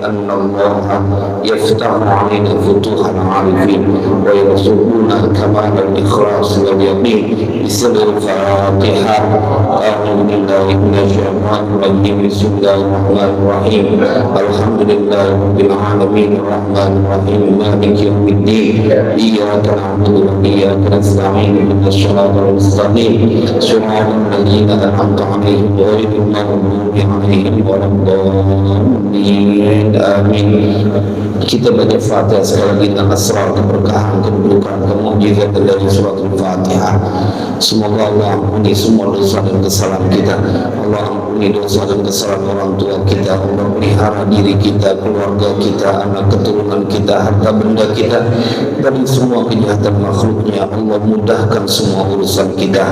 أن الله يفتح علينا فتوح العارفين ويرزقنا كمال الإخلاص واليقين. بسم الفاتحة. أعوذ بالله من الشيطان الرجيم. بسم الله الرحمن الرحيم. الحمد لله رب العالمين الرحمن الرحيم مالك يوم الدين. إياك نعبد وإياك نستعين اهدنا الصراط المستقيم صراط الذين أنعمت عليهم غير المغضوب عليهم ولا الضالين. Amin. Kita baca Fatihah sekali lagi dengan asrar keberkahan, kedudukan, kemujizat dari surat Al-Fatihah. Semoga Allah ampuni semua dosa dan kesalahan kita. Allah ampuni dosa dan kesalahan orang tua kita. Allah pelihara diri kita, keluarga kita, anak keturunan kita, harta benda kita dari semua kejahatan makhluknya. Allah mudahkan semua urusan kita.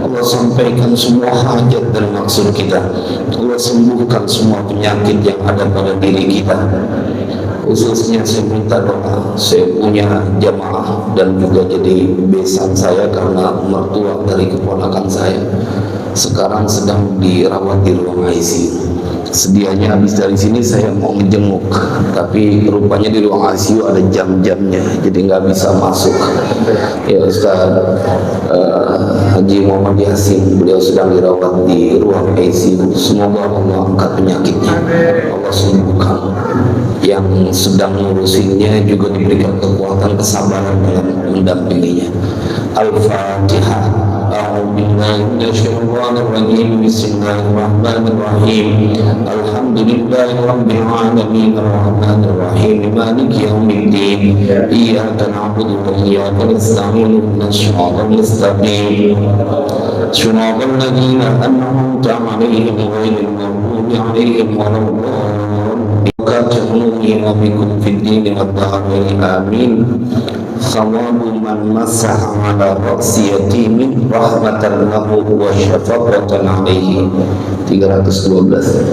Allah sampaikan semua hajat dan maksud kita. Allah sembuhkan semua penyakit yang ada pada diri kita. Khususnya saya minta doa, saya punya jamaah dan juga jadi besan saya karena mertua dari keponakan saya sekarang sedang dirawat di ruang ICU. Sedianya habis dari sini saya mau menjenguk, tapi rupanya di ruang ICU ada jam-jamnya, jadi nggak bisa masuk. Ya Ustaz Haji Muhammad Yasin, beliau sedang dirawat di ruang ICU. Semoga Allah angkat penyakitnya, Allah sembuhkan. Yang sedang ngurusinnya juga diberikan kekuatan, kesabaran dalam mendampinginya. Al-Fatihah. A'udzu billahi minasyaitonir rajim. Bismillahirrahmanirrahim. Alhamdulillahi rabbil alamin arrahmanir rahim maliki yaumiddin. Iyyaka na'budu wa iyyaka nasta'in ihdinas siratal mustaqim siratal ladzina an'amta 'alaihim ghairil maghdubi 'alaihim waladdallin. Katamunni wa bikum fid dini wa ta'ala amin. Khawabu man masah ala ra'si yatimin rahmatan lahu wa syafaqatan alaihi. 312.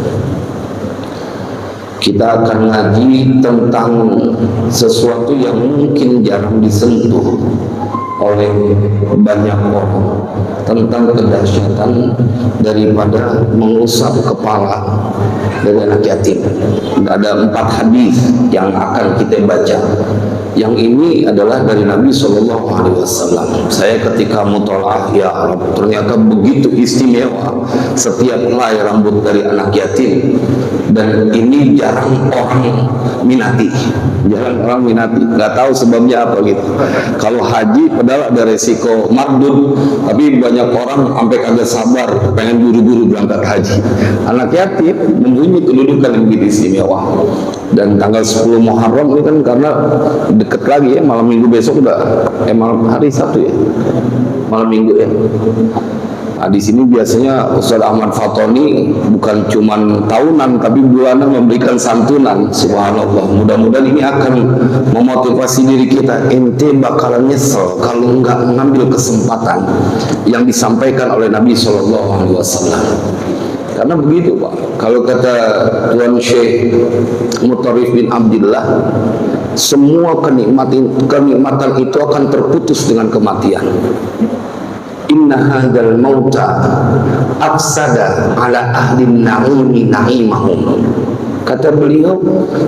Kita akan ngaji tentang sesuatu yang mungkin jarang disentuh oleh banyak orang, tentang kedahsyatan daripada mengusap kepala dari anak yatim. Ada 4 hadis yang akan kita baca. Yang ini adalah dari Nabi SAW. Saya ketika mutolaah, ya Arab, ternyata begitu istimewa setiap helai rambut dari anak yatim, dan ini jarang orang minati, nggak tahu sebabnya apa gitu. Kalau haji padahal ada resiko mardud, tapi banyak orang sampai kagak sabar pengen buru-buru berangkat haji. Anak yatim mempunyai kedudukan yang begitu istimewa. Dan tanggal 10 Muharram ini kan karena deket lagi ya, malam minggu besok udah malam hari Sabtu ya, malam minggu ya. Nah, di sini biasanya Ustaz Ahmad Fatoni bukan cuman tahunan tapi bulanan memberikan santunan. Subhanallah, mudah-mudahan ini akan memotivasi diri kita. Ente bakalan nyesel kalau nggak mengambil kesempatan yang disampaikan oleh Nabi SAW. Karena begitu Pak, kalau kata Tuan Syekh Mutarif bin Abdillah, semua kenikmatan itu akan terputus dengan kematian. Inna hadzal mauta afsada ala ahli na'imi na'imahum. Kata beliau,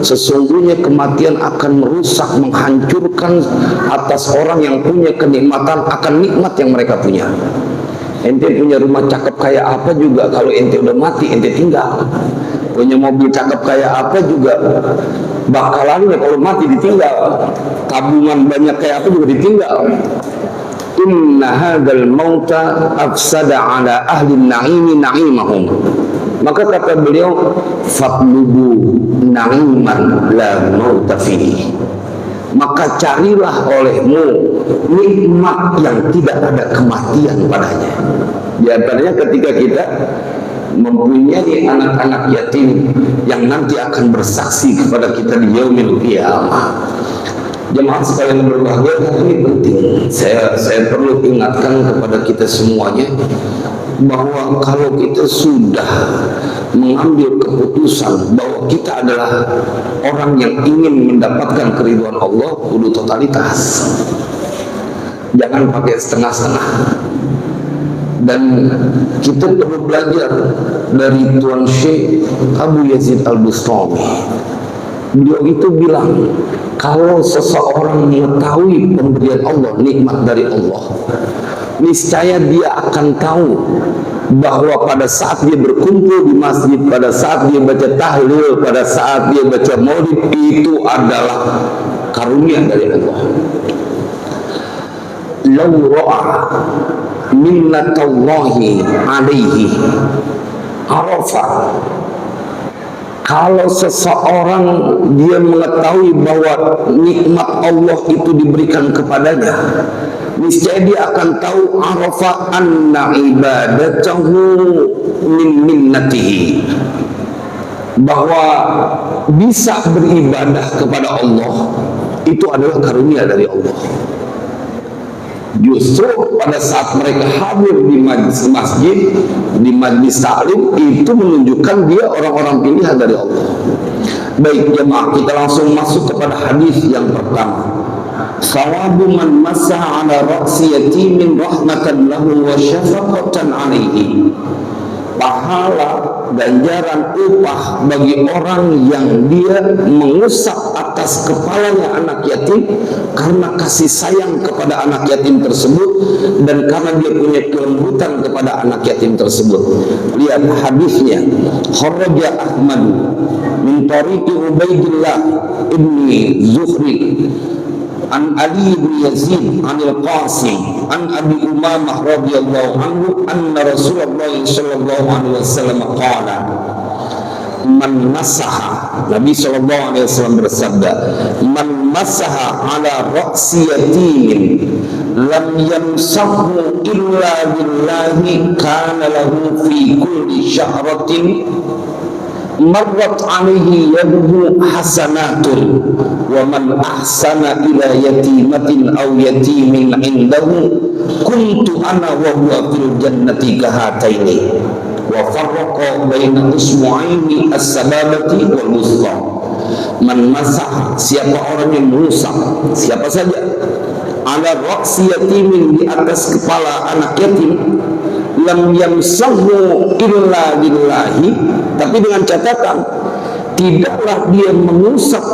sesungguhnya kematian akan merusak, menghancurkan atas orang yang punya kenikmatan akan nikmat yang mereka punya. Ente punya rumah cakep kayak apa juga, kalau ente udah mati ente tinggal. Punya mobil cakep kayak apa juga, bakalannya kalau mati ditinggal. Tabungan banyak kayak apa juga ditinggal. Inna hadzal mauta afsada ala ahli na'imi na'imahum. Maka kata beliau, faqlubu na'iman la mauta fihi. Maka carilah olehmu nikmat yang tidak ada kematian padanya. Di antaranya ketika kita mempunyai anak-anak yatim yang nanti akan bersaksi kepada kita di yaumil qiyamah. Jemaah sekalian berbahagia, ini penting. Saya perlu ingatkan kepada kita semuanya bahwa kalau kita sudah mengambil keputusan bahwa kita adalah orang yang ingin mendapatkan keridhaan Allah, kudu totalitas. Jangan pakai setengah-setengah. Dan kita perlu belajar dari Tuan Syekh Abu Yazid Al-Bustami. Beliau itu bilang, kalau seseorang mengetahui pemberian Allah, nikmat dari Allah, niscaya dia akan tahu bahwa pada saat dia berkumpul di masjid, pada saat dia baca tahlil, pada saat dia baca maulid, itu adalah karunia dari Allah. Law ra'a minnatallahi alaihi arafa, kalau seseorang dia mengetahui bahwa nikmat Allah itu diberikan kepadanya, niscaya dia akan tahu arafa anna ibadatahu min minnatihi, bahwa bisa beribadah kepada Allah itu adalah karunia dari Allah. Justru pada saat mereka hadir di masjid, di majlis taklim, itu menunjukkan dia orang-orang pilihan dari Allah. Baik jemaah, kita langsung masuk kepada hadis yang pertama. Sawabu man masaha ala ra'si yatimin rahmatan lahu wa syafaqatan alaihi. Pahala, ganjaran, upah bagi orang yang dia mengusap atas kepalanya anak yatim karena kasih sayang kepada anak yatim tersebut dan karena dia punya kelembutan kepada anak yatim tersebut. Lihat hadisnya. Kharaja Ahmad min tariqi Ubaidillah ibni Zuhri an Ali bin Yazid anil Qasim an Abi Umamah radhiyallahu anhu anna Rasulullah sallallahu alaihi wasallam qala man masaha, Nabi sallallahu alaihi wasallam bersabda, man masaha ala ra'si yatimin lam yamsahu illa billahi kana lahu fi kulli syahratin marrat alaihi yaduhu hasanatun wa man ahsana ila yatimatin aw yatimin indahu kuntu ana wa huwa fil jannati kahataini wa farraqa baina usmu'aini as-sababati wal wusta. Man masah, siapa orang yang mengusap, siapa saja, ala ra'si yatimin, di atas kepala anak yatim, lam yamsahu illa billahi, tapi dengan catatan tidaklah dia mengusap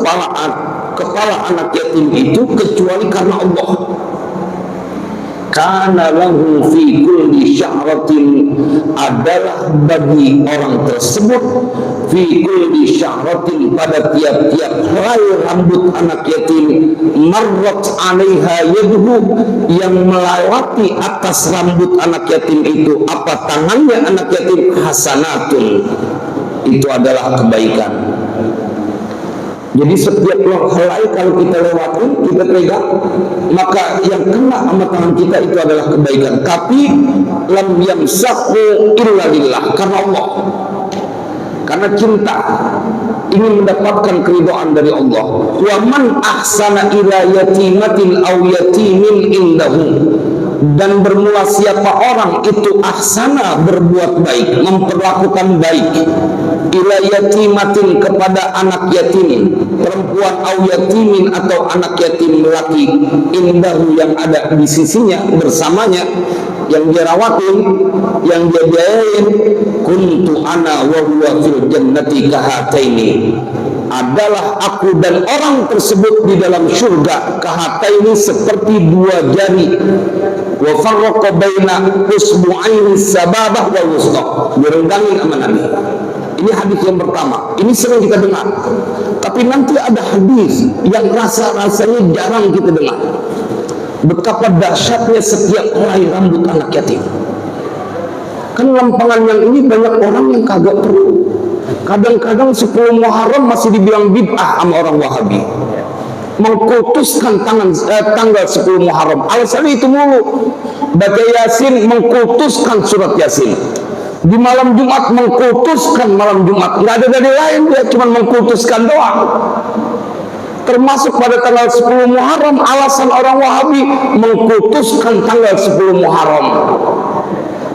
kepala anak yatim itu kecuali karena Allah. Kana lahu fi kulli syahratin, adalah bagi orang tersebut fi kulli syahratin, pada tiap-tiap helai rambut anak yatim, marrat alaiha yaduhu, yang melewati atas rambut anak yatim itu apa, tangannya anak yatim, hasanatun, itu adalah kebaikan. Jadi setiap helai kalau kita lewati, kita pegang, maka yang kena sama tangan kita itu adalah kebaikan. Tapi lam yamsahu illa lillah, karena Allah, karena cinta, ingin mendapatkan keridhaan dari Allah. Wa man ahsana ila yatimatin aw yatimin indahu, dan bermula siapa orang itu ahsana, berbuat baik, memperlakukan baik, ila yatimatin, kepada anak yatim perempuan, au yatimin, atau anak yatim laki, indahu, yang ada di sisinya, bersamanya, yang dia rawatin, yang dia biayain, kuntu ana wa huwa fil jannati kahataini, adalah aku dan orang tersebut di dalam surga, kahataini, seperti dua jari, wa farraqa baina usbu'aini sababah wal wusta, direnggangi sama Nabi. Ini hadis yang pertama, ini sering kita dengar, tapi nanti ada hadis yang rasanya jarang kita dengar, betapa dahsyatnya setiap helai rambut anak yatim. Kan lampangan yang ini banyak orang yang kagak perlu. Kadang-kadang 10 Muharram masih dibilang bid'ah sama orang Wahabi, mengkultuskan tanggal 10 Muharram. Alasannya itu mulu, baca Yasin, mengkultuskan surat Yasin. Di malam Jumat mengkultuskan malam Jumat, nggak ada dari lain, dia cuma mengkultuskan doang. Termasuk pada tanggal 10 Muharram, alasan orang Wahabi mengkultuskan tanggal 10 Muharram.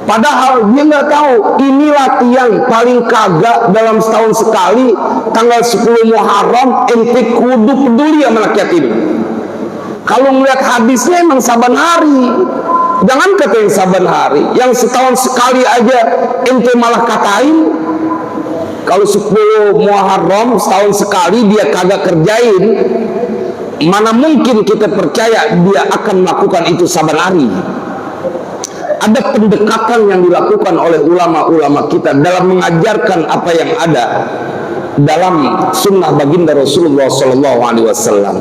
Padahal dia nggak tahu ini latihan paling kagak dalam setahun sekali, tanggal 10 Muharram ente kudu peduli sama anak yatim. Kalau melihat hadisnya emang saban hari, jangan kata yang saban hari, yang setahun sekali aja ente malah katain. Kalau 10 Muharram setahun sekali dia kagak kerjain, mana mungkin kita percaya dia akan melakukan itu saban hari. Ada pendekatan yang dilakukan oleh ulama-ulama kita dalam mengajarkan apa yang ada dalam sunnah baginda Rasulullah SAW.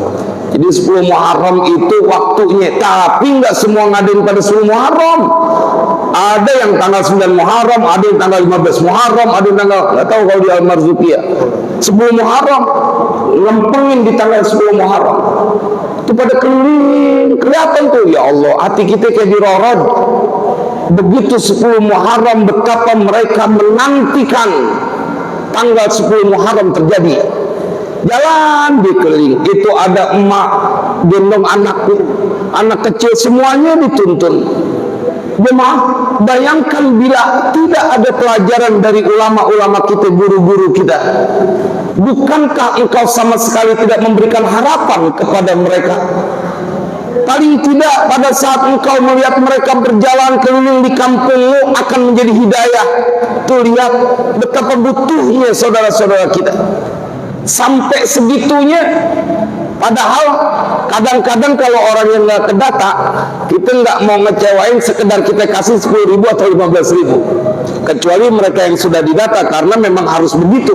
Jadi 10 Muharram itu waktunya, tapi nggak semua ngadain pada 10 Muharram. Ada yang tanggal 9 Muharram, ada yang tanggal 15 Muharram, ada yang tanggal, nggak tahu kalau di Al-Marzuqiyah 10 Muharram lempengin di tanggal 10 Muharram itu pada keliling, kelihatan tuh, ya Allah, hati kita kayak dirorot. Begitu 10 Muharram betapa mereka menantikan tanggal 10 Muharram terjadi. Jalan di keliling itu ada emak gendong anaknya, anak kecil semuanya dituntun. Jemaah, bayangkan bila tidak ada pelajaran dari ulama-ulama kita, guru-guru kita. Bukankah engkau sama sekali tidak memberikan harapan kepada mereka? Paling tidak pada saat engkau melihat mereka berjalan keliling di kampungmu akan menjadi hidayah. Tuh, lihat betapa butuhnya saudara-saudara kita. Sampai segitunya. Padahal kadang-kadang kalau orang yang nggak ke data, kita nggak mau ngecewain sekedar kita kasih 10.000 atau 15.000. Kecuali mereka yang sudah didata, karena memang harus begitu,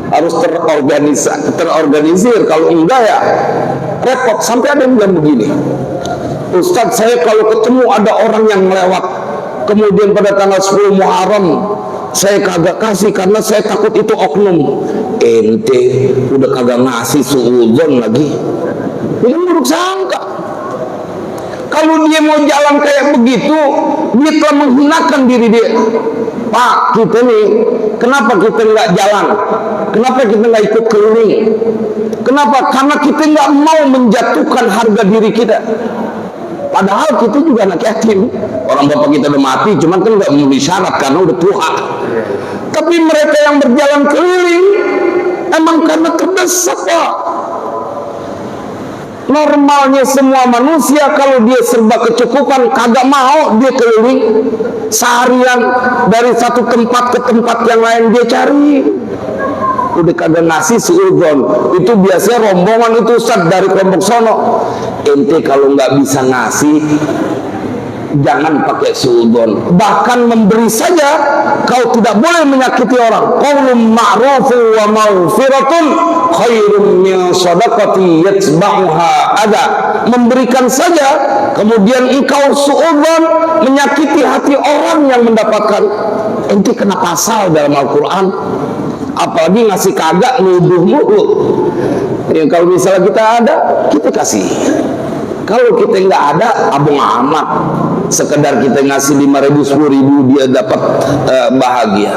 harus terorganisir. Kalau enggak ya repot. Sampai ada yang bilang begini, Ustadz, saya kalau ketemu ada orang yang melewat kemudian pada tanggal 10 Muharram saya kagak kasih karena saya takut itu oknum. Ente udah kagak ngasih suudzon lagi, ini buruk sangka. Kalau dia mau jalan kayak begitu, dia telah menghinakan diri dia. Pak, kita nih, kenapa kita nggak jalan? Kenapa kita nggak ikut keliling? Kenapa? Karena kita nggak mau menjatuhkan harga diri kita. Padahal kita juga anak yatim. Orang bapak kita udah mati, cuman kan nggak memenuhi syarat karena udah tua. Tapi mereka yang berjalan keliling emang karena terdesak, Pak. Normalnya semua manusia kalau dia serba kecukupan kagak mau dia keliling seharian dari satu tempat ke tempat yang lain dia cari. Udah kagak ngasih suudzon. Itu biasanya rombongan itu, Ustaz, dari kelompok sono. Ente kalau nggak bisa ngasih, jangan pakai suudzon. Bahkan memberi saja kau tidak boleh menyakiti orang. Qaulun ma'rufun wa maghfiratun khairum min shadaqati yatba'uha adza. Memberikan saja kemudian engkau suudzon, menyakiti hati orang yang mendapatkan. Ente kena pasal dalam Al-Quran. Apalagi ngasih kagak, nuduh mulu. Ya, kalau misalnya kita ada, kita kasih. Kalau kita nggak ada, abang amat. Sekedar kita ngasih 5.000, 10.000, dia dapat bahagia.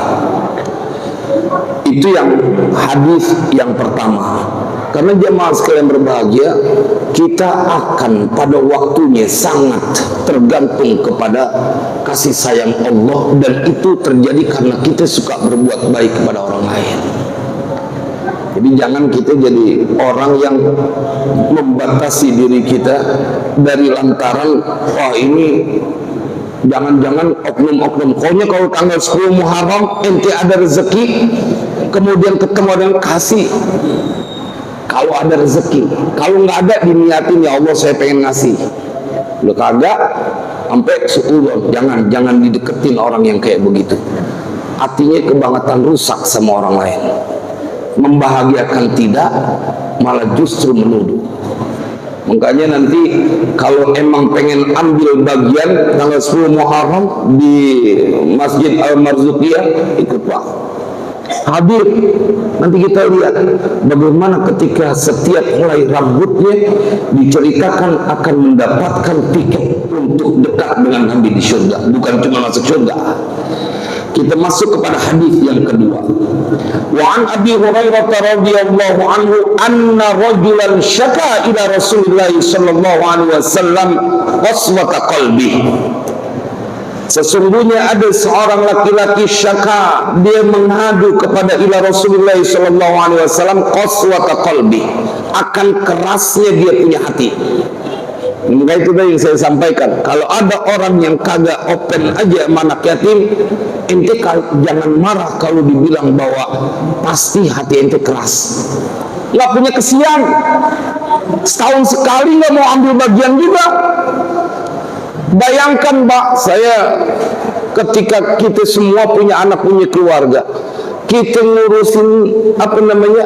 Itu yang hadis yang pertama. Karena jemaah sekalian berbahagia, kita akan pada waktunya sangat tergantung kepada kasih sayang Allah, dan itu terjadi karena kita suka berbuat baik kepada orang lain. Jadi jangan kita jadi orang yang membatasi diri kita dari lantaran wah ini jangan-jangan oknum-oknum. Pokoknya kalau tanggal 10 Muharram ente ada rezeki, kemudian ketemu dengan kasih. Kalau ada rezeki, kalau nggak ada diniatin, ya Allah saya pengen ngasih. Udah kagak sampai suudzon. Jangan dideketin orang yang kayak begitu. Hatinya kebangetan rusak sama orang lain. Membahagiakan tidak, malah justru menuduh. Makanya nanti kalau emang pengen ambil bagian tanggal 10 Muharram di Masjid Al-Marzuqiyah, ikut Pak. Hadir, nanti kita lihat bagaimana ketika setiap helai rambutnya diceritakan akan mendapatkan tiket untuk dekat dengan Nabi di surga, bukan cuma masuk surga. Kita masuk kepada hadis yang kedua. Wa an Abi Hurairah radhiyallahu anhu anna rajulan syaka ila Rasulillah sallallahu alaihi wasallam qaswata qalbi. Sesungguhnya ada seorang laki-laki syaka, dia mengadu kepada ila Rasulullah sallallahu alaihi wasallam qaswata qalbi, akan kerasnya dia punya hati. Maka itu tadi yang saya sampaikan, kalau ada orang yang kagak open aja sama anak yatim, ente jangan marah kalau dibilang bahwa pasti hati ente keras, nggak punya kesian, setahun sekali nggak mau ambil bagian juga. Bayangkan Pak, saya ketika kita semua punya anak, punya keluarga, kita ngurusin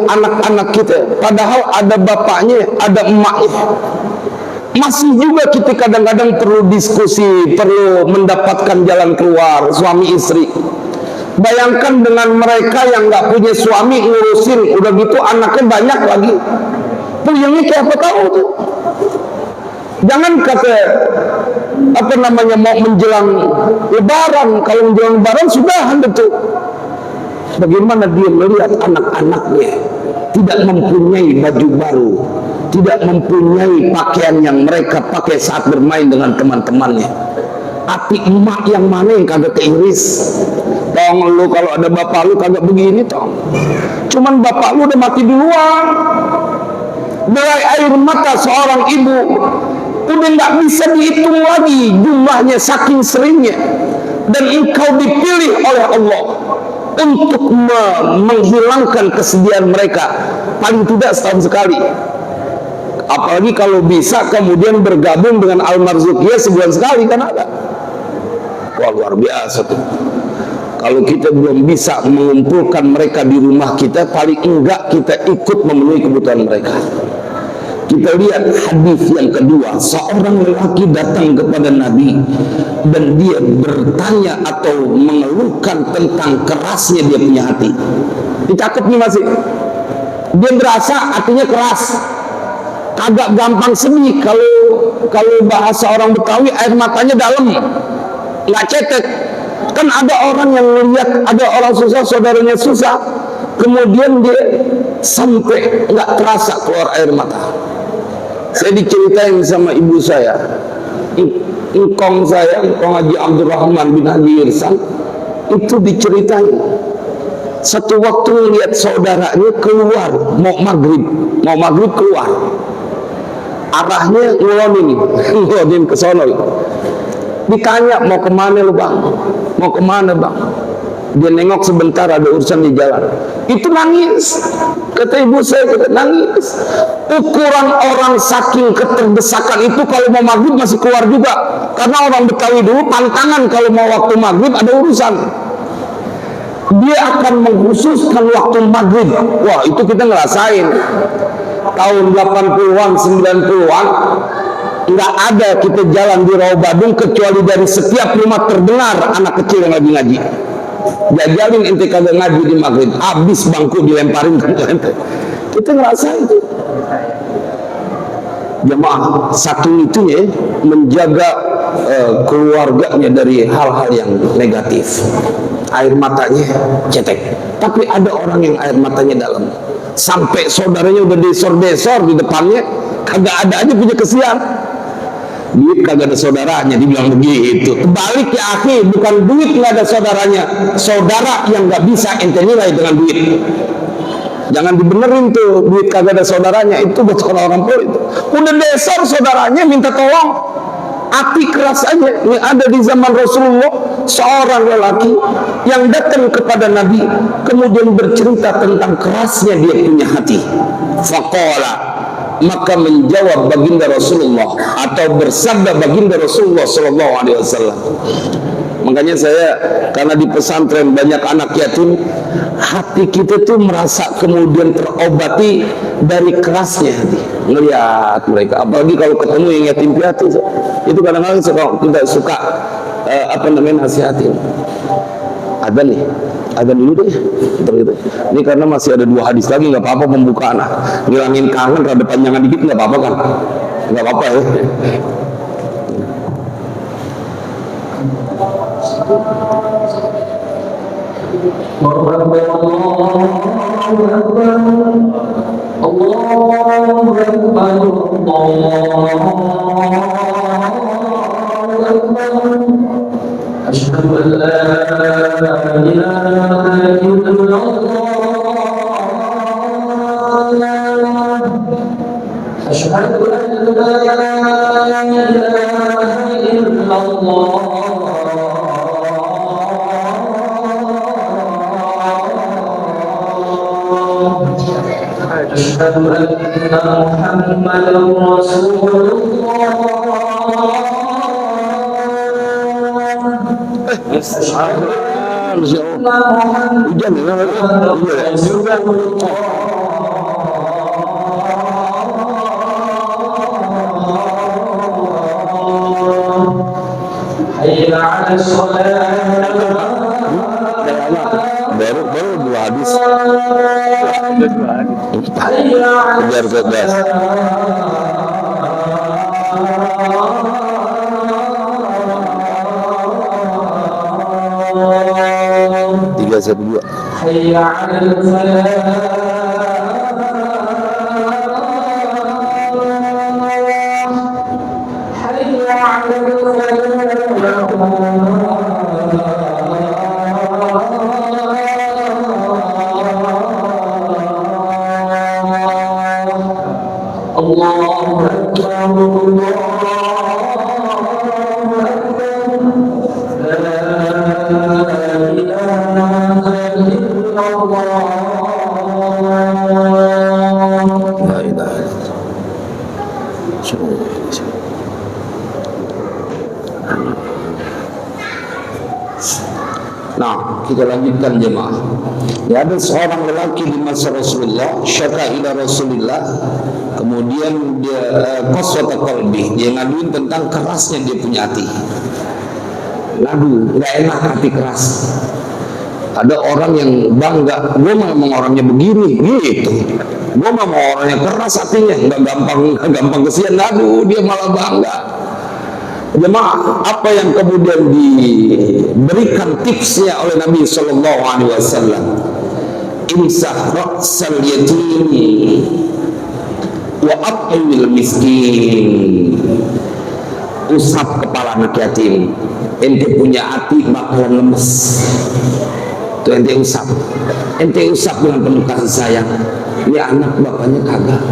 anak-anak kita, padahal ada bapaknya, ada emaknya, masih juga kita kadang-kadang perlu diskusi, perlu mendapatkan jalan keluar suami istri. Bayangkan dengan mereka yang nggak punya suami ngurusin, udah gitu anaknya banyak lagi, puyengnya kayak apa tahu tuh. Jangan kata mau menjelang lebaran, kalau menjelang lebaran sudah betul. Bagaimana dia melihat anak-anaknya tidak mempunyai baju baru, tidak mempunyai pakaian yang mereka pakai saat bermain dengan teman-temannya. Hati emak yang mana yang kagak keiris? Tong lu kalau ada bapak lu kagak begini tong. Cuman bapak lu udah mati duluan. Berai air mata seorang ibu udah nggak bisa dihitung lagi jumlahnya saking seringnya. Dan engkau dipilih oleh Allah untuk menghilangkan kesedihan mereka paling tidak setahun sekali. Apalagi kalau bisa kemudian bergabung dengan Al-Marzuqiyah sebulan sekali, kan ada. Wah, luar biasa tuh. Kalau kita belum bisa mengumpulkan mereka di rumah kita, paling enggak kita ikut memenuhi kebutuhan mereka. Kita lihat hadis yang kedua, seorang lelaki datang kepada Nabi dan dia bertanya atau mengeluhkan tentang kerasnya dia punya hati. Dicakap nih masih, dia berasa hatinya keras, agak gampang sedih. Kalau bahasa orang Betawi, air matanya dalam, nggak cetek. Kan ada orang yang melihat ada orang susah, saudaranya susah, kemudian dia sampai nggak terasa keluar air mata. Saya diceritain sama ibu saya, engkong Haji Abdurrahman bin Haji Irsan, itu diceritain satu waktu lihat saudaranya keluar mau maghrib keluar, arahnya ngelonin ke sono. Ditanya mau kemana lu bang, mau kemana bang? Dia nengok sebentar, ada urusan di jalan. Itu nangis. Kata ibu saya, nangis. Ukuran orang saking keterdesakan itu kalau mau maghrib masih keluar juga. Karena orang Betawi dulu pantangan kalau mau waktu maghrib ada urusan. Dia akan mengkhususkan waktu maghrib. Wah, itu kita ngerasain. Tahun 80-an, 90-an, nggak ada kita jalan di Rawa Badung kecuali dari setiap rumah terdengar anak kecil yang lagi ngaji. Jajalin ente kagak ngaji di maghrib, habis bangku dilemparin ke ente. Kita ngerasa itu. Jemaah satu itunya menjaga keluarganya dari hal-hal yang negatif. Air matanya cetek. Tapi ada orang yang air matanya dalam. Sampai saudaranya udah desor-desor di depannya, kagak ada aja punya kesian. Duit kagak ada saudaranya, dibilang begitu. Kebalik ya akhi, bukan duit nggak ada saudaranya, saudara yang nggak bisa ente nilai dengan duit. Jangan dibenerin tuh, duit kagak ada saudaranya, itu buat orang-orang polit. Udah desor saudaranya minta tolong, hati keras aja. Ini ada di zaman Rasulullah, seorang lelaki yang datang kepada Nabi, kemudian bercerita tentang kerasnya dia punya hati. Faqala, maka menjawab baginda Rasulullah atau bersabda baginda Rasulullah Sallallahu Alaihi Wasallam. Makanya saya, karena di pesantren banyak anak yatim, hati kita tuh merasa kemudian terobati dari kerasnya hati ngelihat mereka. Apalagi kalau ketemu yang yatim piatu, itu kadang-kadang kita suka nasihatin. Ada nih, ada dulu deh. Ini karena masih ada 2 hadis lagi, nggak apa-apa pembukaan. Ngilangin kangen, rada panjangan dikit nggak apa-apa kan? Nggak apa-apa ya. أشهد أن لا إله إلا الله أشهد أن لا إله إلا الله أشهد أن محمدا رسول الله أشهد أن محمدا رسول الله حي على الصلاة baru dua hadis حي على biar bebas. Tiga satu dua. حي على الفلاح حي على الفلاح الله أكبر الله أكبر لا إله إلا الله La ilaha illallah. Nah, kita lanjutkan jemaah. Ya, ada seorang lelaki di masa Rasulullah, syaka ila Rasulillah, kemudian dia qaswata qalbi, dia ngaduin tentang kerasnya dia punya hati. Ngadu, nggak enak hati keras. Ada orang yang bangga, gue memang orangnya begini, gitu. Gue memang orangnya keras hatinya, nggak gampang kesian. Ngadu, dia malah bangga. Jemaah, apa yang kemudian diberikan tipsnya oleh Nabi Sallallahu Alaihi Wasallam? Imsah ra'sal yatimi wa at'imil miskin. Usap kepala anak yatim. Ente punya hati bakalan lemes. Itu ente usap dengan penuh kasih sayang. Ini anak bapaknya kagak.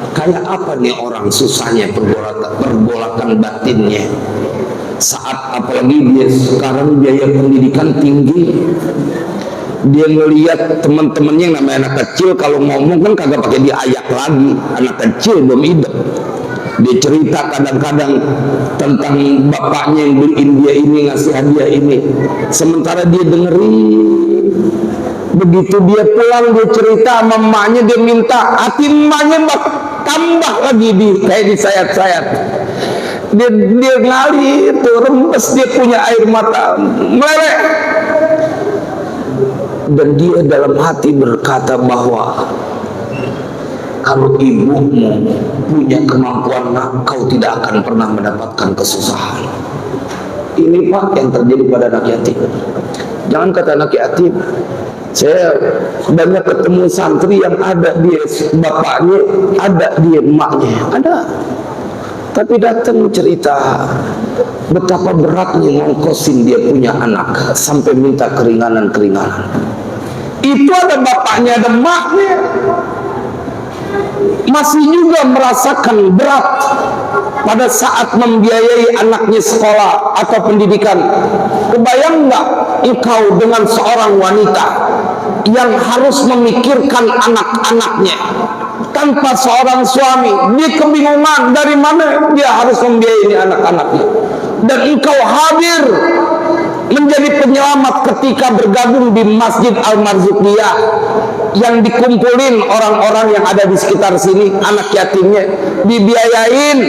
Kayak apa nih orang susahnya pergolakan batinnya. Saat apalagi dia sekarang biaya pendidikan tinggi, dia ngelihat teman-temannya yang namanya anak kecil kalau ngomong kan kagak pakai diayak lagi, anak kecil belum hidup. Dia cerita kadang-kadang tentang bapaknya yang beliin dia ini, ngasih hadiah ini, sementara dia dengerin. Begitu dia pulang, dia cerita sama emaknya, dia minta, hati emaknya tambah lagi kayak disayat-sayat. Dia ngalir tuh, rembes, dia punya air mata meleleh. Dan dia dalam hati berkata bahwa kalau ibumu punya kemampuan, kau tidak akan pernah mendapatkan kesusahan. Ini Pak yang terjadi pada anak yatim. Jangan kata anak yatim, saya banyak ketemu santri yang ada dia bapaknya, ada dia emaknya, ada. Tapi datang cerita betapa beratnya ngongkosin dia punya anak sampai minta keringanan-keringanan. Itu ada bapaknya, ada emaknya, masih juga merasakan berat pada saat membiayai anaknya sekolah atau pendidikan. Kebayang nggak engkau dengan seorang wanita yang harus memikirkan anak-anaknya tanpa seorang suami? Dia kebingungan dari mana dia harus membiayai anak-anaknya, dan engkau hadir menjadi penyelamat ketika bergabung di Masjid Al-Marzuqiyah yang dikumpulin orang-orang yang ada di sekitar sini, anak yatimnya dibiayain.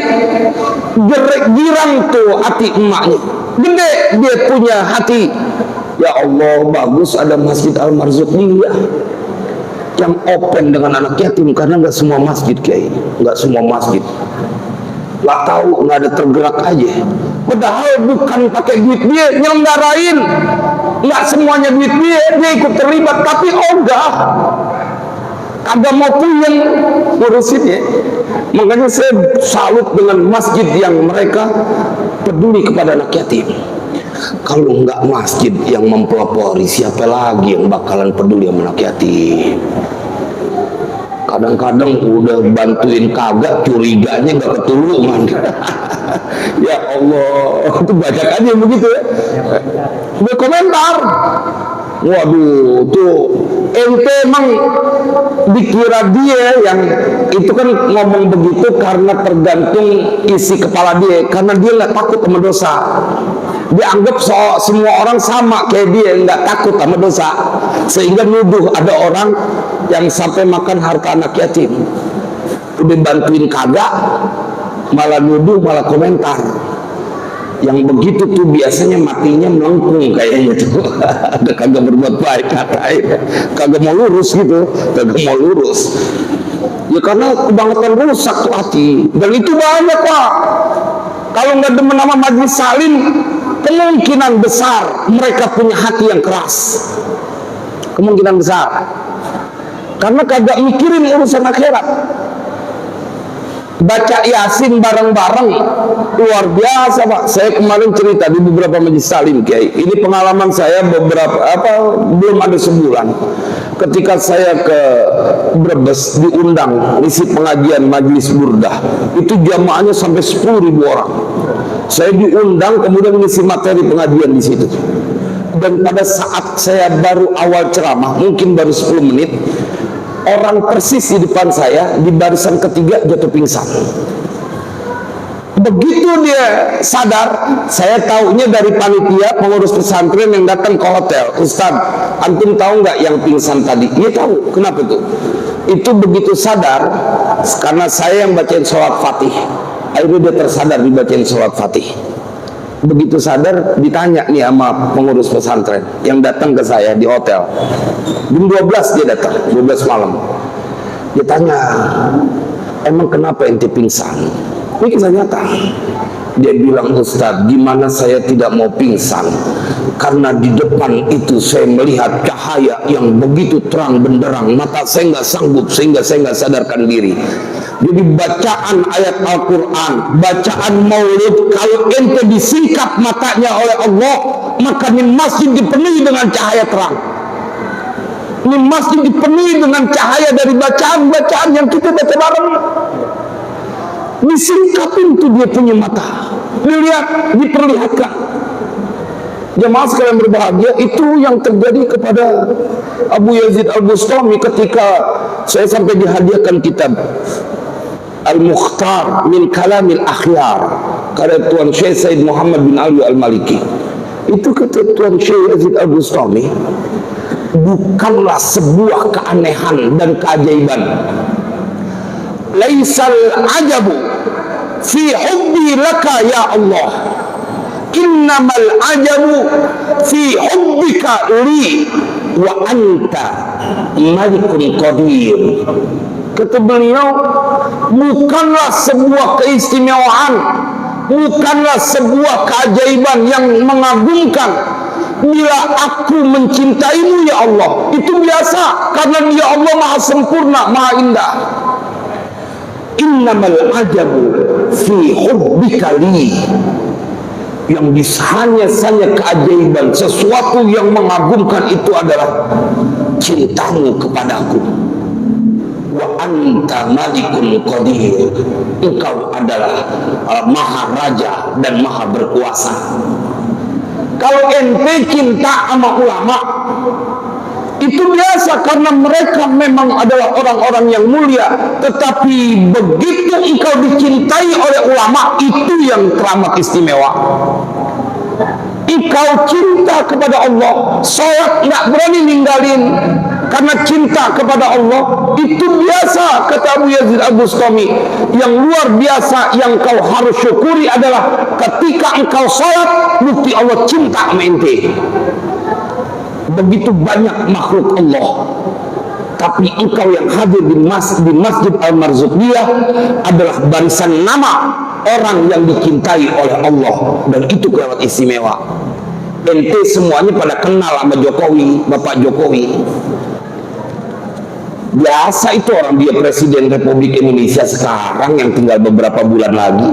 Girang tuh hati emaknya, gede dia punya hati. Ya Allah, bagus ada Masjid Al-Marzuqiyah yang open dengan anak yatim, karena nggak semua masjid kayak ini, nggak semua masjid. Lah tahu nggak ada tergerak aja. Padahal bukan pakai duit dia nyelenggarain, nggak semuanya duit dia ikut terlibat, tapi ogah, kagak mau puyeng ngurusin ya. Makanya saya salut dengan masjid yang mereka peduli kepada anak yatim. Kalau nggak masjid yang mempelopori, siapa lagi yang bakalan peduli sama anak yatim? kadang-kadang udah bantuin kagak, curiganya nggak ketulungan. Ya Allah, itu banyak aja begitu ya. Berkomentar, waduh, tuh ente emang dikira dia yang itu kan ngomong begitu karena tergantung isi kepala dia, karena dia nggak takut sama dosa. Dianggap semua orang sama kayak dia, nggak takut sama dosa, sehingga nuduh ada orang yang sampai makan harta anak yatim, udah bantuin kagak, malah nuduh, malah komentar. Yang begitu tuh biasanya matinya melengkung kayaknya tuh. Ada kagak berbuat baik, katanya kagak mau lurus gitu, kagak mau lurus ya, karena kebangetan rusak tuh hati. Dan itu banyak Pak, kalau nggak demen sama majlis salim, kemungkinan besar mereka punya hati yang keras, kemungkinan besar, karena kagak mikirin urusan akhirat. Baca Yasin bareng-bareng luar biasa Pak. Saya kemarin cerita di beberapa majlis salim Kiai. Ini pengalaman saya belum ada sebulan. Ketika saya ke Brebes diundang isi pengajian majlis burdah, itu jamaahnya sampai 10.000 orang. Saya diundang kemudian ngisi materi pengajian di situ. Dan pada saat saya baru awal ceramah, mungkin baru 10 menit, orang persis di depan saya di barisan ketiga jatuh pingsan. Begitu dia sadar, saya taunya dari panitia pengurus pesantren yang datang ke hotel. Ustaz, antum tahu nggak yang pingsan tadi? Iya tahu. Kenapa tuh? Itu begitu sadar karena saya yang bacain sholat Fatih. Akhirnya dia tersadar dibacain sholat Fatih. Begitu sadar ditanya nih sama pengurus pesantren yang datang ke saya di hotel. Jam 12 dia datang, 12 malam. Dia tanya, emang kenapa ente pingsan? Ini kisah nyata. Dia bilang, Ustaz, gimana saya tidak mau pingsan? Karena di depan itu saya melihat cahaya yang begitu terang benderang, mata saya nggak sanggup sehingga saya nggak sadarkan diri. Jadi bacaan ayat Al-Quran, bacaan maulid, kalau ente disingkap matanya oleh Allah, maka ini masjid dipenuhi dengan cahaya terang. Ini masjid dipenuhi dengan cahaya dari bacaan-bacaan yang kita baca bareng. Disingkapin tuh dia punya mata, dilihat, diperlihatkan. Jemaah sekalian berbahagia, itu yang terjadi kepada Abu Yazid Al-Bustami ketika saya sampai dihadiahkan kitab Al-Mukhtar min Kalamil Akhyar karya Tuan Syekh Said Muhammad bin Ali Al-Maliki. Itu kata Tuan Syekh Yazid Al-Bustami, bukanlah sebuah keanehan dan keajaiban. Laisal ajabu fi hubbi laka ya Allah, innamal ajabu fi hubbika li wa anta malikun qadir. Kata beliau, bukanlah sebuah keistimewaan, bukanlah sebuah keajaiban yang mengagumkan bila aku mencintaimu ya Allah. Itu biasa, karena dia Allah maha sempurna, maha indah. Innamal ajabu fi hubbika li, yang hanya keajaiban, sesuatu yang mengagumkan itu adalah cintamu kepadaku. Wa anta malikun qadir, engkau adalah maha raja dan maha berkuasa. Kalau ente cinta sama ulama, itu biasa karena mereka memang adalah orang-orang yang mulia. Tetapi begitu engkau dicintai oleh ulama, itu yang teramat istimewa. Engkau cinta kepada Allah, sholat nggak berani ninggalin karena cinta kepada Allah. Itu biasa, kata Abu Yazid Al-Bustami. Yang luar biasa yang kau harus syukuri adalah ketika engkau sholat, bukti Allah cinta sama ente. Begitu banyak makhluk Allah, tapi engkau yang hadir di Masjid Al-Marzuqiyah adalah barisan nama orang yang dicintai oleh Allah, dan itu kelewat istimewa. Ente semuanya pada kenal sama Jokowi, Bapak Jokowi. Biasa itu orang, dia Presiden Republik Indonesia sekarang yang tinggal beberapa bulan lagi.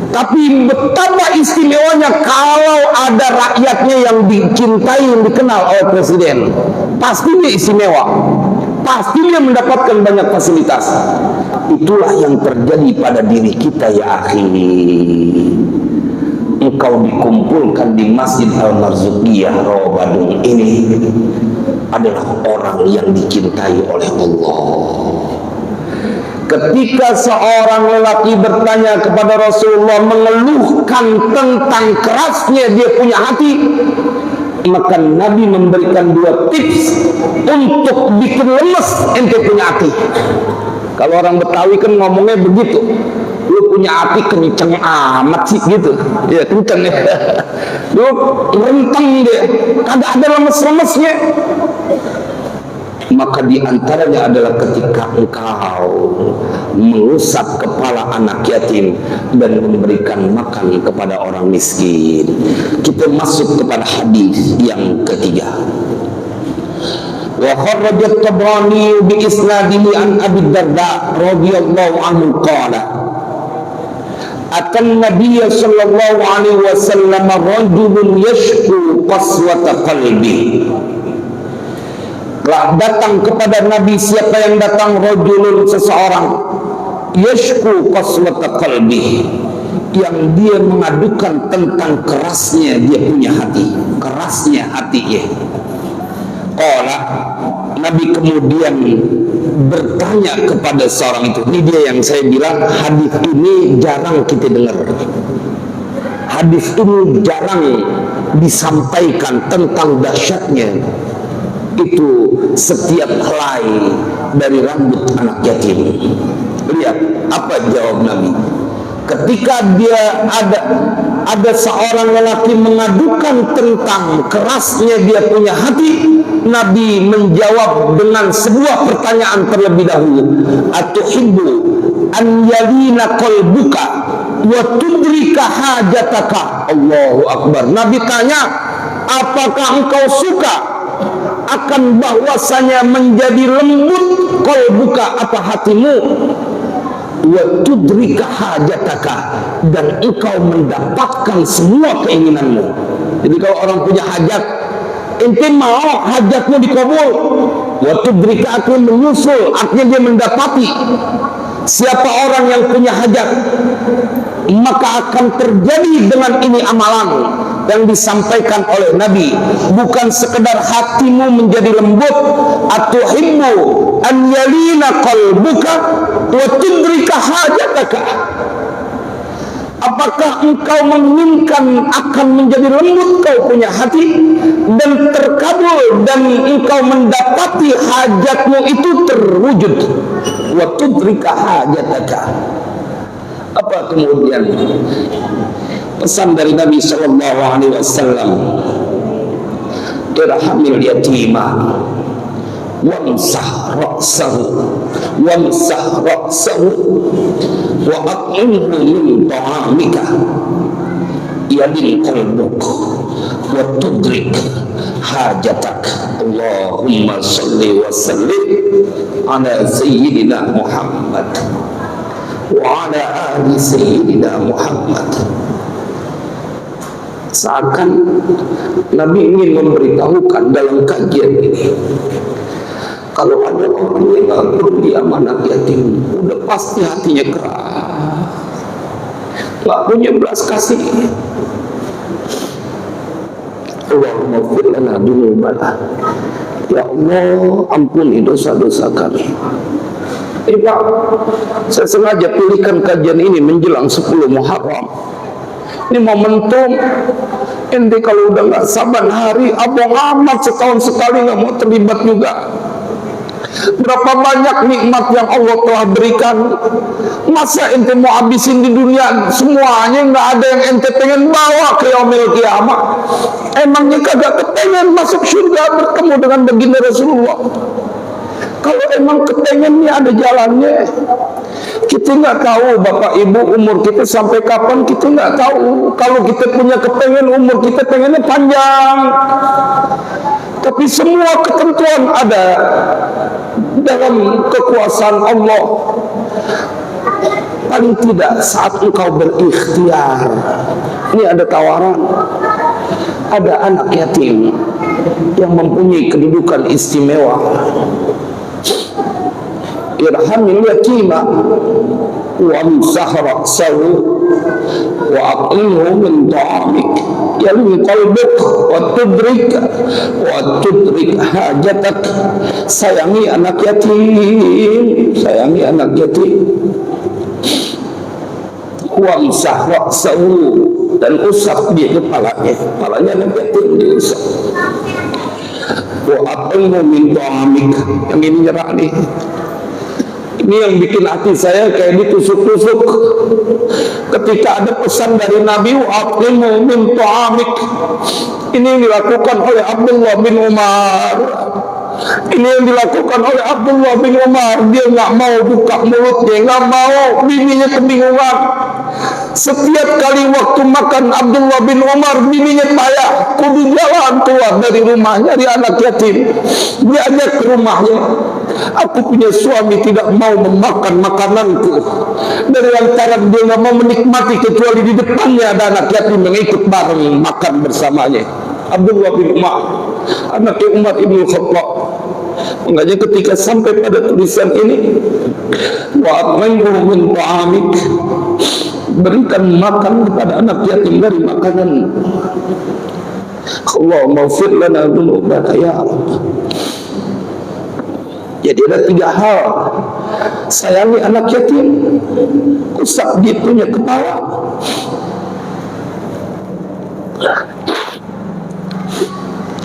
Tapi betapa istimewanya kalau ada rakyatnya yang dicintai, yang dikenal oleh presiden, pasti dia istimewa. pasti dia mendapatkan banyak fasilitas. Itulah yang terjadi pada diri kita ya akhi. Engkau dikumpulkan di Masjid Al-Marzuqiyah Rawa Badung ini adalah orang yang dicintai oleh Allah. Ketika seorang lelaki bertanya kepada Rasulullah mengeluhkan tentang kerasnya dia punya hati, maka Nabi memberikan 2 tips untuk bikin lemes ente punya hati. Kalau orang Betawi kan ngomongnya begitu, lu punya hati kenceng amat sih gitu, ya kenceng ya, lu renteng dia, kagak ada lemes-lemesnya. Maka diantaranya adalah ketika engkau mengusap kepala anak yatim dan memberikan makan kepada orang miskin. Kita masuk kepada hadis yang ketiga. Wa kharrajat Tabrani bi isnadihi an Abi Darda radhiyallahu anhu qala Atan Nabiy sallallahu alaihi wasallam rajulun yashku qaswata qalbi. Telah datang kepada Nabi siapa yang datang, rajulun seseorang, yashku qaswata qalbi, yang dia mengadukan tentang kerasnya dia punya hati, kerasnya hatinya. Qala, Nabi kemudian bertanya kepada seorang itu. Ini dia yang saya bilang hadis ini jarang kita dengar. Hadis ini jarang disampaikan tentang dahsyatnya itu setiap helai dari rambut anak yatim. Lihat apa jawab Nabi. Ketika dia ada seorang lelaki mengadukan tentang kerasnya dia punya hati, Nabi menjawab dengan sebuah pertanyaan terlebih dahulu. Atuhibbu an yalina qalbuka wa tudrika hajataka. Allahu Akbar. Nabi tanya, apakah engkau suka akan bahwasanya menjadi lembut qalbuka, apa hatimu, wa tudrika hajataka, dan engkau mendapatkan semua keinginanmu. Jadi kalau orang punya hajat, ente mau hajatmu dikabul. Wa tudrika akan menyusul, artinya dia mendapati. Siapa orang yang punya hajat, maka akan terjadi dengan ini amalan yang disampaikan oleh Nabi. Bukan sekedar hatimu menjadi lembut, atuhibbu an yalina qalbuka wa tudrika hajataka. Apakah engkau menginginkan akan menjadi lembut kau punya hati dan terkabul dan engkau mendapati hajatmu itu terwujud? Wa tudrika hajataka. Apa kemudian pesan dari Nabi sallallahu alaihi wasallam? Irhamil yatima wamsah ra'sahu wa at'imhu min ta'amika yadin qalbuk wa tudrik hajatak. Allahumma salli wa sallim ala sayyidina Muhammad wa ala ali sayyidina Muhammad. Seakan Nabi ingin memberitahukan dalam kajian ini, kalau ada orang yang gak peduli sama anak yatim, udah pasti hatinya keras, gak punya belas kasih. Allahumma fir lana dzunubana. Ya Allah, ampuni dosa-dosa kami. Pak, saya sengaja pilihkan kajian ini menjelang 10 Muharram. Ini momentum. Ente kalau udah nggak saban hari, abang amat setahun sekali nggak mau terlibat juga. Berapa banyak nikmat yang Allah telah berikan, masa ente mau habisin di dunia semuanya? Nggak ada yang ente pengen bawa ke yaumil kiamah. Emangnya kagak kepengen masuk surga bertemu dengan baginda Rasulullah? Kalau emang kepengennya ada jalannya. Kita nggak tahu Bapak Ibu umur kita sampai kapan, kita nggak tahu. Kalau kita punya kepengen, umur kita pengennya panjang. Tapi semua ketentuan ada dalam kekuasaan Allah. Paling tidak saat engkau berikhtiar. Ini ada tawaran. Ada anak yatim yang mempunyai kedudukan istimewa. irhamil yatima wamsah ra'sahu wa aqimhu min ta'amik yalwi qalbuk wa tudrik hajatak. Sayangi anak yatim, sayangi anak yatim. Wamsah ra'sahu, dan usap dia kepalanya anak yatim diusap. Wa aqimhu min ta'amik, yang ini nyerah nih. Ini yang bikin hati saya kayak ditusuk-tusuk ketika ada pesan dari Nabi, wa'aqimu min ta'amik. Ini yang dilakukan oleh Abdullah bin Umar. Ini yang dilakukan oleh Abdullah bin Umar. Dia nggak mau buka mulutnya, nggak mau, bininya kebingungan. Setiap kali waktu makan Abdullah bin Umar, bininya payah, kudu jalan keluar dari rumahnya, dari anak yatim. Dia ajak ke rumahnya. Aku punya suami tidak mau memakan makananku. Dari lantaran dia nggak mau menikmati kecuali di depannya ada anak yatim yang ikut bareng makan bersamanya. Abdullah bin Umar, anaknya Umar ibn Khattab. Makanya ketika sampai pada tulisan ini, wa'at'imhu min ta'amik, berikan makan kepada anak yatim dari makanan. Allahumma ighfir lana dzunubana ya Rabb. Jadi ada 3 hal: sayangi anak yatim, usap dia punya kepala,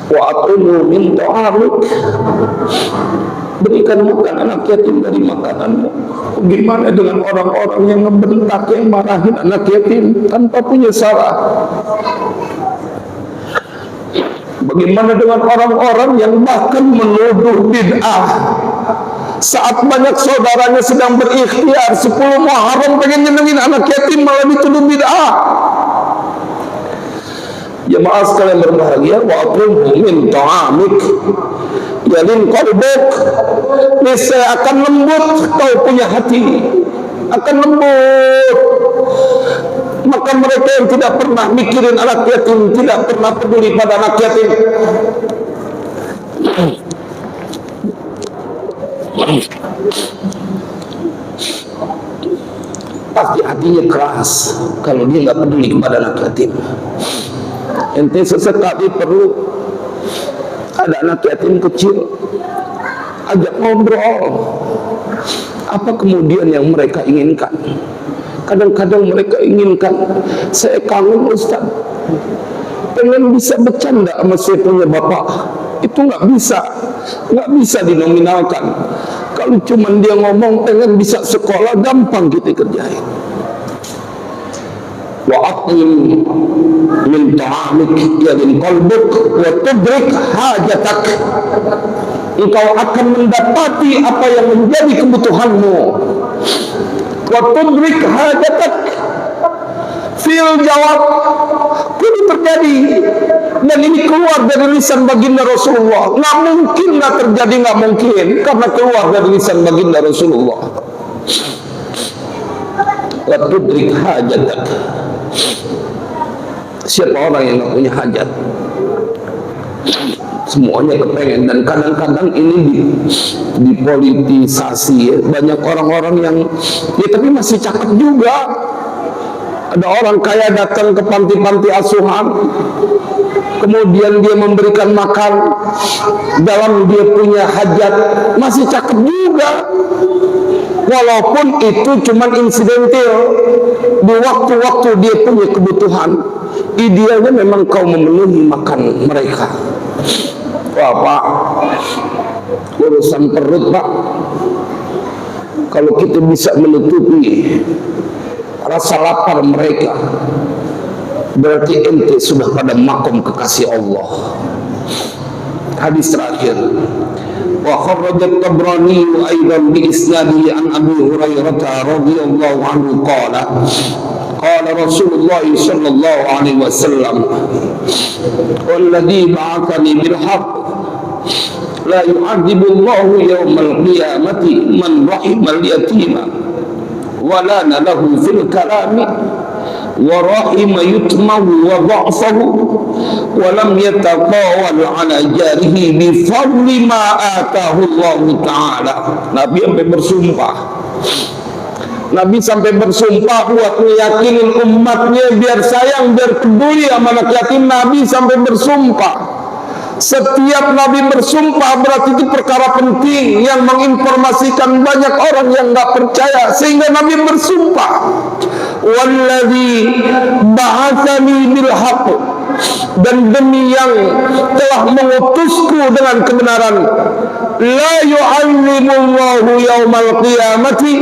wa aqulu min ta'amik, berikan makan anak yatim dari makananmu. Bagaimana dengan orang-orang yang ngebentak, yang marahin anak yatim tanpa punya salah? Bagaimana dengan orang-orang yang bahkan menuduh bid'ah saat banyak saudaranya sedang berikhtiar 10 Muharram pengen nyenengin anak yatim malah dituduh bid'ah? Jemaah sekalian berbahagia, wa'aqumu min ta'amik yalin qalbuk, niscaya akan lembut kau punya hati, akan lembut. Maka mereka yang tidak pernah mikirin anak yatim, tidak pernah peduli pada anak yatim, pasti hatinya keras kalau dia nggak peduli kepada anak yatim. Ente sesekali perlu ada anak yatim kecil, ajak ngobrol. Apa kemudian yang mereka inginkan? Kadang-kadang mereka inginkan, saya kangen Ustaz, pengen bisa bercanda sama saya punya bapak. Itu nggak bisa dinominalkan. Kalau cuman dia ngomong pengen bisa sekolah, gampang kita kerjain. Wa'aqim min ta'amik yalin qalbuk wa tudrik hajatak, engkau akan mendapati apa yang menjadi kebutuhanmu. Wa tudrik hajatak, fil jawab, kudu terjadi. Dan ini keluar dari lisan baginda Rasulullah. Nggak mungkin nggak terjadi, nggak mungkin, karena keluar dari lisan baginda Rasulullah. Wa tudrik hajatak. Siapa orang yang nggak punya hajat? Semuanya kepengen. Dan kadang-kadang ini dipolitisasi ya. Banyak orang-orang yang ya tapi masih cakep juga. Ada orang kaya datang ke panti-panti asuhan, kemudian dia memberikan makan dalam dia punya hajat, masih cakep juga. Walaupun itu cuma insidental di waktu-waktu dia punya kebutuhan. Idealnya memang kau memenuhi makan mereka. Wah Pak, urusan perut Pak, kalau kita bisa menutupi rasa lapar mereka, berarti ente sudah pada makom kekasih Allah. Hadis terakhir, wa kharrajat Tabrani aidan bi isnadihi an Abi Hurairah radhiyallahu anhu qala qala Rasulullah sallallahu alaihi wasallam walladhi ba'athani bil haqq la yu'adzibu Allahu yawmal qiyamati man rahimal yatima wa lana lahu fil kalami wa rahima yutmahu wa dha'fahu wa lam yatatawal ala jarihi bi fadli ma atahu Allah Ta'ala. Nabi sampai bersumpah. Nabi sampai bersumpah buat meyakinin umatnya biar sayang, biar peduli sama anak yatim. Nabi sampai bersumpah. Setiap Nabi bersumpah berarti itu perkara penting yang menginformasikan banyak orang yang nggak percaya, sehingga Nabi bersumpah, walladzi ba'atsani bil haqq, dan demi yang telah mengutusku dengan kebenaran, la yu'adzibullahu yaumal qiyamati,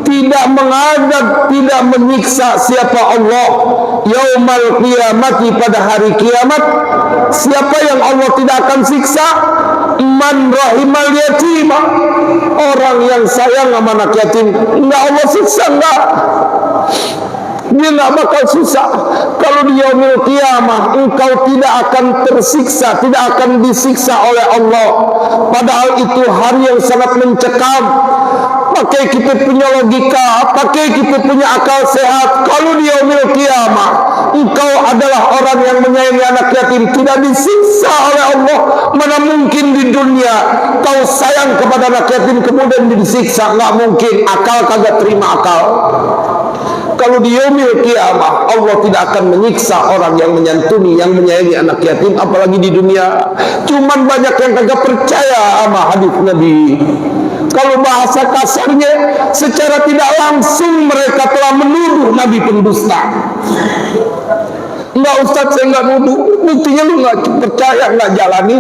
tidak mengadab, tidak menyiksa siapa Allah yaumal qiyamati, pada hari kiamat. Siapa yang Allah tidak akan siksa? Man rahimal yatima, orang yang sayang sama anak yatim. Enggak Allah siksa, enggak. Dia enggak bakal susah. Kalau di yaumil qiyamah engkau tidak akan tersiksa, tidak akan disiksa oleh Allah. Padahal itu hari yang sangat mencekam. Pakai kita punya logika, pakai kita punya akal sehat. Kalau di yaumil qiyamah engkau adalah orang yang menyayangi anak yatim, tidak disiksa oleh Allah. Mana mungkin di dunia kau sayang kepada anak yatim kemudian disiksa? Nggak mungkin. Akal kagak terima akal. Kalau di yaumil qiyamah Allah tidak akan menyiksa orang yang menyantuni, yang menyayangi anak yatim, apalagi di dunia. Cuman banyak yang kagak percaya sama hadis Nabi. Kalau bahasa kasarnya, secara tidak langsung mereka telah menuduh Nabi pendusta. Enggak Ustaz, saya enggak nuduh. Buktinya lu enggak percaya, enggak jalani.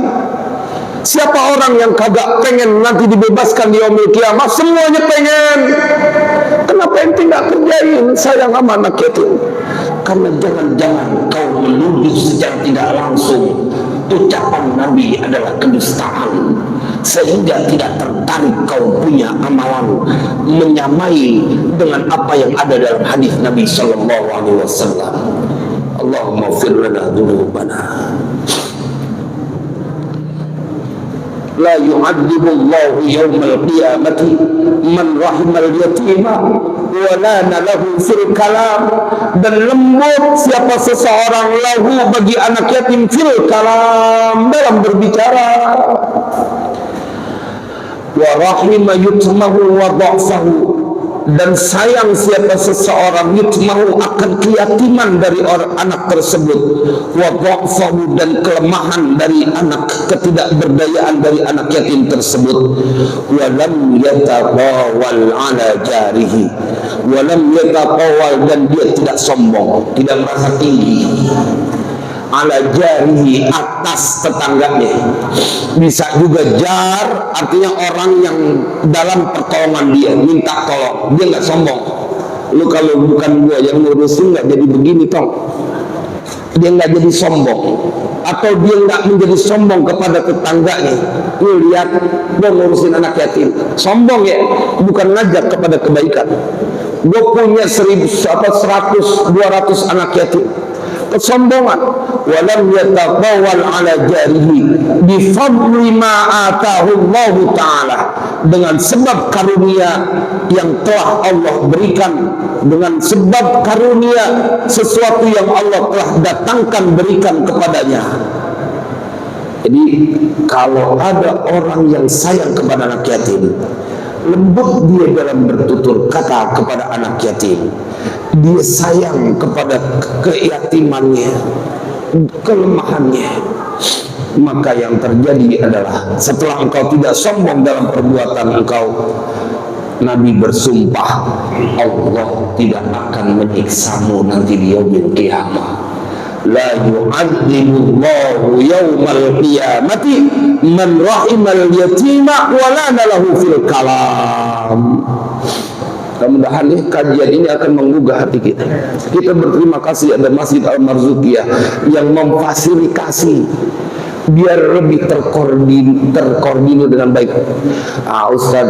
Siapa orang yang kagak pengen nanti dibebaskan di yaumil qiyamah? Semuanya pengen. Kenapa ente enggak kerjain sayang sama anak yatim? Karena jangan-jangan kau menuduh secara tidak langsung. Ucapan Nabi adalah kedustaan, sehingga tidak tertarik kau punya amalan menyamai dengan apa yang ada dalam hadis Nabi Sallallahu Alaihi Wasallam. Allahumma fir lana dzunubana. La yu'adzibullahu yawmal qiyamati man rahimal yatima wa lana lahu fil kalam, dan lembut siapa seseorang lahu bagi anak yatim fil kalam, dalam berbicara, wa rahima yutmahu wa dha'fahu, dan sayang siapa seseorang yutmahu akan keyatiman dari orang anak tersebut, wa dha'fahu, dan kelemahan dari anak, ketidakberdayaan dari anak yatim tersebut, wa lam yatabawal ala jarihi, wa lam yatabawal, dan dia tidak sombong, tidak merasa tinggi, ala jarihi, atas tetangganya. Bisa juga jar artinya orang yang dalam pertolongan dia, minta tolong, dia nggak sombong. Lu kalau bukan gua yang ngurusin nggak jadi begini tong. Dia nggak jadi sombong, atau dia nggak menjadi sombong kepada tetangganya. Lu lihat gua ngurusin anak yatim, sombong ya, bukan ngajak kepada kebaikan. Gua punya 100, 200 anak yatim, kesombongan. Walam yatabawal ala jarihi bi fadli ma atahu Allah Ta'ala, dengan sebab karunia yang telah Allah berikan, dengan sebab karunia sesuatu yang Allah telah datangkan berikan kepadanya. Jadi kalau ada orang yang sayang kepada anak yatim, lembut dia dalam bertutur kata kepada anak yatim, dia sayang kepada keyatimannya, kelemahannya, maka yang terjadi adalah setelah engkau tidak sombong dalam perbuatan engkau, Nabi bersumpah Allah tidak akan menyiksamu nanti di yaumil qiyamah. La yu'adzibullahu yaumal qiyamati man rahimal yatima wa lana lahu fil kalam. Mudah-mudahan kajian ini akan menggugah hati kita. Kita berterima kasih ada Masjid Al-Marzuqiyah yang memfasilitasi biar lebih terkoordinir dengan baik. Ustaz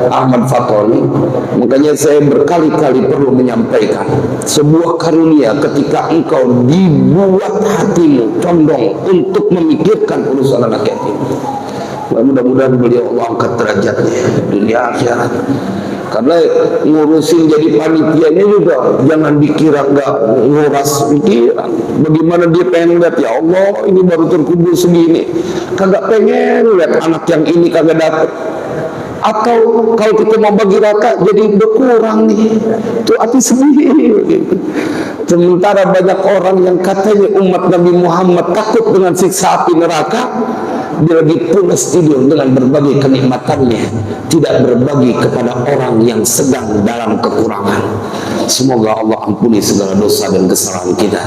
Ahmad Fatoni, makanya saya berkali-kali perlu menyampaikan sebuah karunia ketika engkau dibuat hatimu condong untuk memikirkan urusan anak yatim. Mudah-mudahan beliau Allah angkat derajatnya dunia akhirat. Karena ngurusin jadi panitianya juga jangan dikira nggak nguras pikiran. Bagaimana dia pengen lihat, ya Allah ini baru terkumpul segini, kagak pengen lihat anak yang ini kagak dapet. Atau kalau kita mau bagi rata jadi berkurang nih, itu hati sedih. Sementara banyak orang yang katanya umat Nabi Muhammad takut dengan siksa api neraka, dia lagi pulas tidur dengan berbagai kenikmatannya, tidak berbagi kepada orang yang sedang dalam kekurangan. Semoga Allah ampuni segala dosa dan kesalahan kita.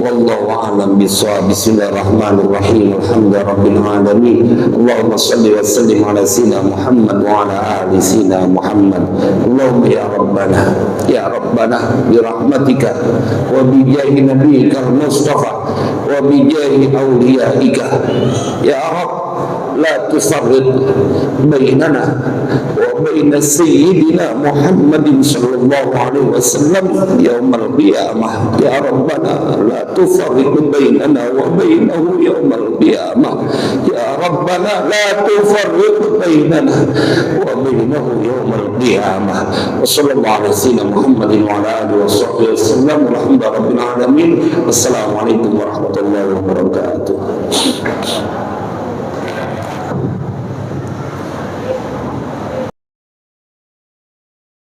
Wallahu a'lam bishawab. Bismillahirrahmanirrahim. Alhamdulillahirabbil alamin. Allahumma shalli wa sallim ala sayyidina Muhammad wa ala ali sayyidina Muhammad. Allahumma ya rabbana ya rabbana bi rahmatika wa bi jahi nabiyyika al-mustafa wa bi jahi awliyaika ya rab la tufarriq bainana wa baina sayyidina Muhammadin sallallahu alaihi wasallam yaumal qiyamah ya rabbana la tufarriq bainana wa bainahu yaumal qiyamah ya rabbana la tufarriq bainana wa bainahu yaumal qiyamah. Wa sallallahu ala sayyidina Muhammadin wa ala alihi wa sahbihi wasallam. Alhamdulillahi rabbil alamin. Wassalamualaikum warahmatullahi wabarakatuh.